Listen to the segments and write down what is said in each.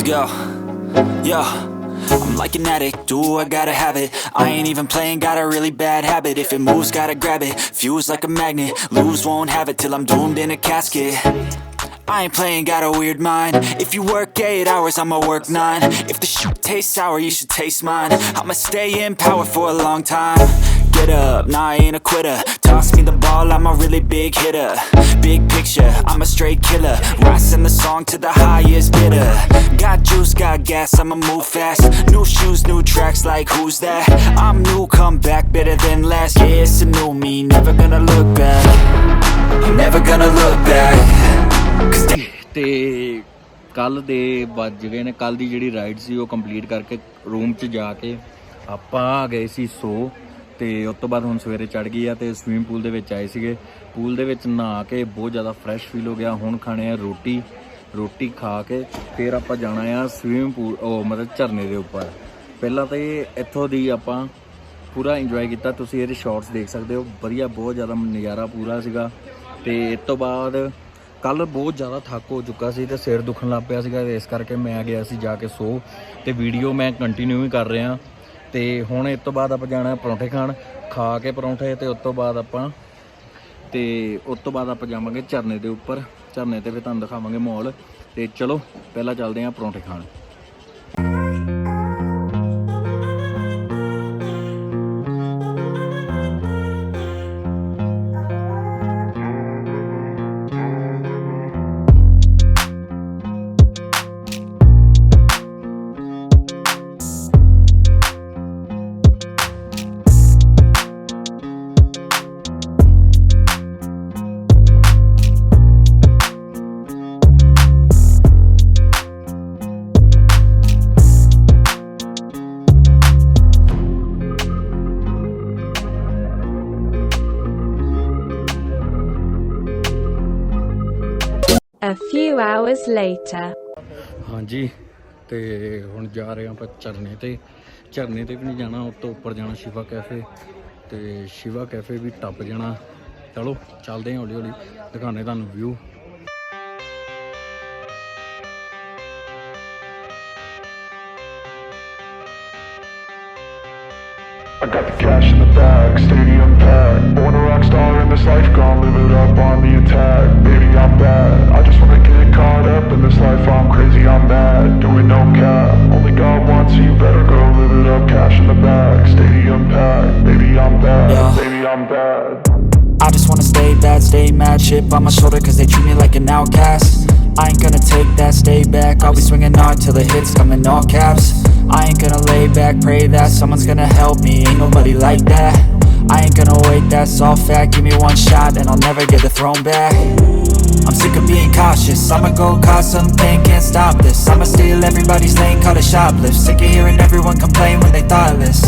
Let's go. Yo, I'm like an addict, do I gotta have it. I ain't even playing, got a really bad habit. If it moves, gotta grab it, fuse like a magnet. Lose, won't have it till I'm doomed in a casket. I ain't playing, got a weird mind. If you work 8 hours, I'ma work 9. If the shit tastes sour, you should taste mine. I'ma stay in power for a long time. Get up, nah, I ain't a quitter. Toss me the ball, I'm a really big hitter. Big picture, I'm a straight killer. Rising the song to the highest bidder. Got juice, got gas, I'ma move fast. New shoes, new tracks, like who's that? I'm new, come back, better than last. Yeah, it's a new me, never gonna look back. I'm never gonna look back. ਤੇ ਕੱਲ ਦੇ ਵੱਜ ਗਏ ਨੇ। ਕੱਲ ਦੀ ਜਿਹੜੀ ride ਸੀ ਉਹ complete ਕਰਕੇ ਰੂਮ 'ਚ ਜਾ ਕੇ ਆਪਾਂ ਆ ਗਏ ਸੀ ਸੋ। ਤੇ ਉਸ ਤੋਂ ਬਾਅਦ ਹੁਣ ਸਵੇਰੇ ਚੜ੍ਹ ਗਈ ਆ ਤੇ ਸਵਿਮਿੰਗ ਪੂਲ ਦੇ ਵਿੱਚ ਆਏ ਸੀਗੇ। ਪੂਲ ਦੇ ਵਿੱਚ ਨਹਾ ਕੇ ਬਹੁਤ ਜ਼ਿਆਦਾ ਫਰੈਸ਼ ਫੀਲ ਹੋ ਗਿਆ। ਹੁਣ ਖਾਣੇ ਆ ਰੋਟੀ ਖਾ ਕੇ ਫਿਰ ਆਪਾਂ ਜਾਣਾ ਆ ਸਵਿਮਿੰਗ ਪੂਲ, ਉਹ ਮਤਲਬ ਝਰਨੇ ਦੇ ਉੱਪਰ। ਪਹਿਲਾਂ ਤਾਂ ਇੱਥੋਂ ਦੀ ਆਪਾਂ ਪੂਰਾ ਇੰਜੋਏ ਕੀਤਾ, ਤੁਸੀਂ ਇਹਦੇ ਸ਼ਾਰਟਸ ਦੇਖ ਸਕਦੇ ਹੋ। ਵਧੀਆ, ਬਹੁਤ ਜ਼ਿਆਦਾ ਨਜ਼ਾਰਾ ਪੂਰਾ ਸੀਗਾ। ਤੇ ਇਸ ਤੋਂ ਬਾਅਦ ਕੱਲ੍ਹ ਬਹੁਤ ਜ਼ਿਆਦਾ ਥੱਕ ਹੋ ਚੁੱਕਾ ਸੀ ਅਤੇ ਸਿਰ ਦੁਖਣ ਲੱਗ ਪਿਆ ਸੀਗਾ, ਇਸ ਕਰਕੇ ਮੈਂ ਗਿਆ ਸੀ ਜਾ ਕੇ ਸੋ। ਅਤੇ ਵੀਡੀਓ ਮੈਂ ਕੰਟੀਨਿਊ ਹੀ ਕਰ ਰਿਹਾ। ਅਤੇ ਹੁਣ ਇਸ ਤੋਂ ਬਾਅਦ ਆਪਾਂ ਜਾਣਾ ਪਰੌਂਠੇ ਖਾਣ, ਖਾ ਕੇ ਪਰੌਂਠੇ ਅਤੇ ਉਸ ਤੋਂ ਬਾਅਦ ਆਪਾਂ ਜਾਵਾਂਗੇ ਝਰਨੇ ਦੇ ਉੱਪਰ। ਝਰਨੇ 'ਤੇ ਫਿਰ ਤੁਹਾਨੂੰ ਦਿਖਾਵਾਂਗੇ ਮਾਹੌਲ। ਅਤੇ ਚਲੋ ਪਹਿਲਾਂ ਚੱਲਦੇ ਹਾਂ ਪਰੌਂਠੇ ਖਾਣ। A few hours later. ਹਾਂਜੀ, ਤੇ ਹੁਣ ਜਾ ਰਹੇ ਆਪਾਂ ਝਰਨੇ 'ਤੇ ਵੀ ਨਹੀਂ ਜਾਣਾ, ਉਸ ਤੋਂ ਉੱਪਰ ਜਾਣਾ ਸ਼ਿਵਾ ਕੈਫੇ। ਤੇ ਸ਼ਿਵਾ ਕੈਫੇ ਵੀ ਟੱਪ ਜਾਣਾ। ਚਲੋ ਚੱਲਦੇ ਹਾਂ, ਹੌਲੀ ਹੌਲੀ ਦਿਖਾਉਂਦੇ ਤੁਹਾਨੂੰ view. I got the cash in the bag, stadium packed. Born a rock star in this life, gonna live it up on the attack. Baby, I'm bad, I just wanna get caught up in this life. I'm crazy, I'm mad, doing no cap. Only God wants you, better go live it up. Cash in the bag, stadium packed. Baby, I'm bad, baby, I'm bad. I just wanna stay bad, stay mad. Chip on my shoulder cause they treat me like an outcast. I ain't gonna take that, stay back. I'll be swinging hard till the hits come in all caps. I ain't gonna lay back, pray that someone's gonna help me. Ain't nobody like that. I ain't gonna wait, that's all fact. Give me one shot and I'll never get the throne back. I'm sick of being cautious, I'ma go cause something, can't stop this. I'ma steal everybody's lane, call it shoplift. Sick of hearing everyone complain when they thoughtless.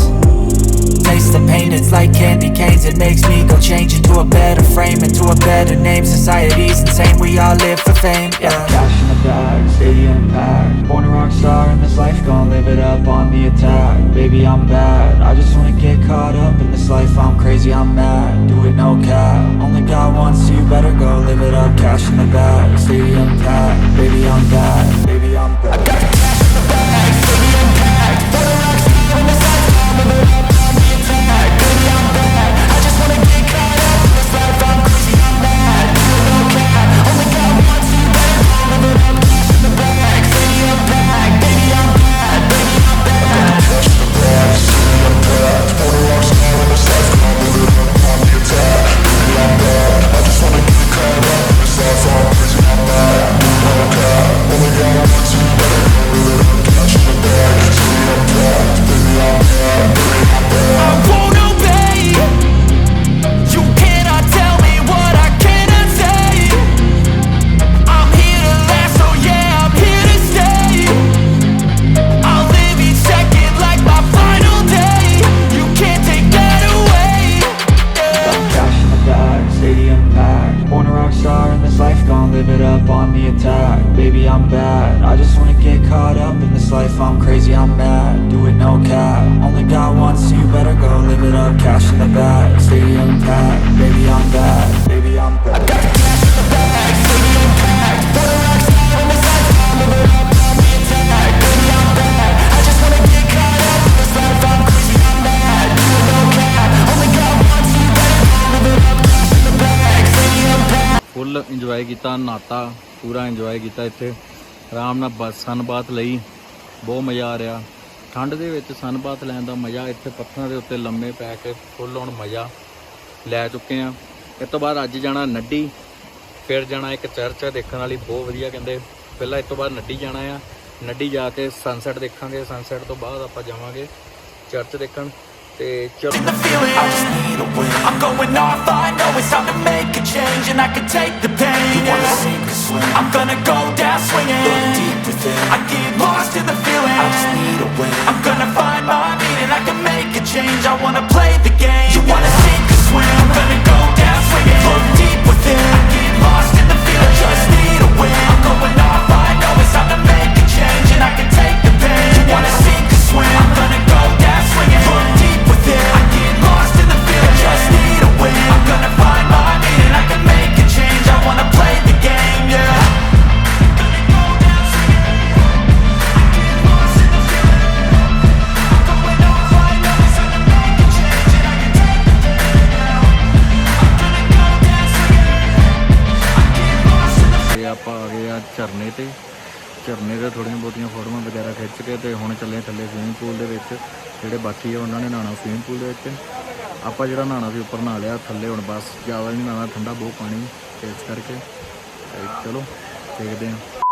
Taste the pain, it's like candy canes. It makes me go change into a better frame, into a better name. Society's insane, we all live for fame, yeah. Cash in the bag, stadium packed. Born a rock star in this life, gonna live it up on the attack. Baby, I'm bad, I just wanna get caught up in this life. I'm crazy, I'm mad, do it no cap. Only God wants you, better go live it up. Cash in the bag, stadium packed. Baby, I'm bad, baby, I'm bad. I got the cash in the bag, stadium packed. Born a rock star in this life, gonna live it up. Baby, I'm bad, I just wanna get caught up in this life. I'm crazy, I'm mad, doing no cap. Only God wants you, better go live it up. Cash in the bag, stadium packed. Baby, I'm bad, baby, I'm bad. Cash in the bag, stadium packed. Born a rock star in this life, gonna live it up on the attack. Baby, I'm bad, I just wanna get caught up in this life. I'm crazy, I'm mad, doing no cap. Only God wants you, better go live it up. Cash in the bag, stadium packed. Baby, I'm bad, baby, I'm bad. I won't obey. You cannot tell me what I cannot say. I'm here to last, so yeah, I'm here to stay. I'll live each second like my final day. You can't take that away, yeah. Cash in the bag, stadium packed. Born a rock star in this life, gonna live it up on the attack. Baby, I'm bad, I just wanna get caught up in this life. I'm crazy, I'm mad, do it no cap. Only God wants you, better go live it up. Cash in the bag, stadium packed. Baby, I'm bad, baby, I'm bad. I got the cash in the bag, stadium packed. Born a rock star in this life, gonna live it up on the attack. Enjoy ਕੀਤਾ, ਨਹਾਤਾ, ਪੂਰਾ enjoy ਕੀਤਾ ਇੱਥੇ ਆਰਾਮ ਨਾਲ। ਬਸ ਸਨਬਾਥ ਲਈ ਬਹੁਤ ਮਜ਼ਾ ਆ ਰਿਹਾ। ਠੰਡ ਦੇ ਵਿੱਚ ਸਨਬਾਥ ਲੈਣ ਦਾ ਮਜ਼ਾ, ਇੱਥੇ ਪੱਥਰਾਂ ਦੇ ਉੱਤੇ ਲੰਮੇ ਪੈ ਕੇ ਫੁੱਲ ਹੁਣ ਮਜ਼ਾ ਲੈ ਚੁੱਕੇ ਹਾਂ। ਇਸ ਤੋਂ ਬਾਅਦ ਅੱਜ ਜਾਣਾ ਨੱਡੀ, ਫਿਰ ਜਾਣਾ ਇੱਕ ਚਰਚ ਹੈ ਦੇਖਣ ਵਾਲੀ, ਬਹੁਤ ਵਧੀਆ ਕਹਿੰਦੇ। ਪਹਿਲਾਂ ਇਸ ਤੋਂ ਬਾਅਦ ਨੱਡੀ ਜਾਣਾ ਆ, ਨੱਡੀ ਜਾ ਕੇ ਸਨਸੈਟ ਦੇਖਾਂਗੇ, ਸਨਸੈਟ ਤੋਂ ਬਾਅਦ ਆਪਾਂ ਜਾਵਾਂਗੇ ਚਰਚ ਦੇਖਣ। ਤੇ ਚਲੋ I just need a win. I'm going off, I know it's time to make a change, and I can take the pain. You wanna sink or swim? I'm gonna go down swinging. Look deep within. I get lost in the feeling. I just need a win. I'm gonna find my meaning. I can make a change. I wanna play the game. You wanna sink or swim? I'm gonna go down swinging. Look deep within. I get lost in the feeling. I just need a win. I'm going off, I know it's time to make a change, and I can take the pain. You wanna sink or swim? I'm gonna go down swinging. Look deep within. I get lost in the feeling. Just need a win. I'm gonna find my meaning. I can make a change. I wanna play the game, yeah. Gonna go down swinging. I get lost in the feeling. I'm going off, I know it's time to make a change, and I can take the pain, yeah. I'm gonna go down swinging. I get lost in the ਤੇ ਆਪਾਂ ਆ ਗਏ ਆ ਝਰਨੇ ਤੇ। ਝਰਨੇ ਦੇ ਥੋੜ੍ਹੀਆਂ ਬਹੁਤੀਆਂ ਫੋਟੋਆਂ ਵਗੈਰਾ ਖਿੱਚ ਕੇ ਤੇ ਹੁਣ ਚੱਲੇ ਥੱਲੇ ਸਵੀਮਿੰਗ ਪੂਲ ਦੇ ਵਿੱਚ। ਜਿਹੜੇ ਬਾਕੀ ਆ ਉਹਨਾਂ ਨੇ ਨਹਾਉਣਾ ਸਵੀਮਿੰਗ ਪੂਲ ਦੇ ਵਿੱਚ। ਆਪਾਂ ਜਿਹੜਾ ਨਹਾਉਣਾ ਸੀ ਉੱਪਰ ਨਹਾ ਲਿਆ, ਥੱਲੇ ਹੁਣ ਬਸ ਜ਼ਿਆਦਾ ਨਹੀਂ ਨਹਾਉਣਾ, ਠੰਡਾ ਬਹੁਤ ਪਾਣੀ ਤੇ ਇਸ ਕਰਕੇ ਚਲੋ ਦੇਖਦੇ ਹਾਂ।